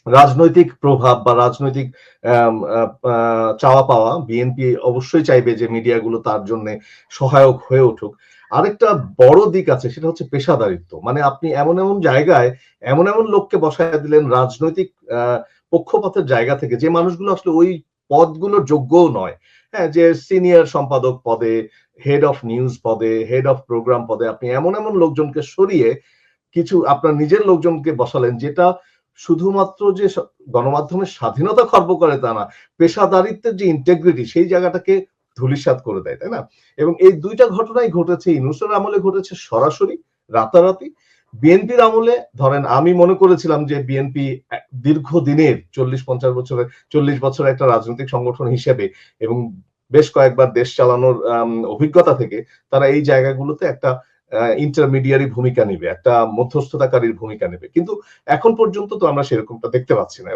রাজনৈতিক প্রভাব বা রাজনৈতিক চাওয়া পাওয়া, বিএনপি অবশ্যই চাইবে যে মিডিয়াগুলো তার জন্য সহায়ক হয়ে উঠুক। আরেকটা বড় দিক আছে, সেটা হচ্ছে পেশাদারিত্ব। মানে আপনি এমন এমন জায়গায় এমন এমন লোককে বসায় দিলেন রাজনৈতিক পক্ষপাতের জায়গা থেকে, যে মানুষগুলো আসলে ওই পদগুলোর যোগ্যও নয়। হ্যাঁ, যে সিনিয়র সম্পাদক পদে, হেড অফ নিউজ পদে, হেড অফ প্রোগ্রাম পদে আপনি এমন এমন লোকজনকে সরিয়ে কিছু আপনার নিজের লোকজনকে বসালেন, যেটা শুধুমাত্র যে গণমাধ্যমের স্বাধীনতা খর্ব করে তা না, পেশাদারিত্বের যে ইন্টেগ্রিটি সেই জায়গাটাকে ধূলিসাৎ করে দেয়, তাই না? এবং এই দুইটা ঘটনাই ঘটেছে ইউনূসের আমলে, ঘটেছে সরাসরি রাতারাতি। বিএনপির আমলে ধরেন আমি মনে করেছিলাম যে বিএনপি দীর্ঘদিনের ৪০-৫০ বছরের ৪০ বছরের একটা রাজনৈতিক সংগঠন হিসেবে এবং বেশ কয়েকবার দেশ চালানোর অভিজ্ঞতা থেকে তারা এই জায়গাগুলোতে একটা ইন্টারমিডিয়ারি ভূমিকা নিবে, একটা মধ্যস্থতাকারীর ভূমিকা নেবে। কিন্তু এখন পর্যন্ত তো আমরা সেরকমটা দেখতে পাচ্ছি না।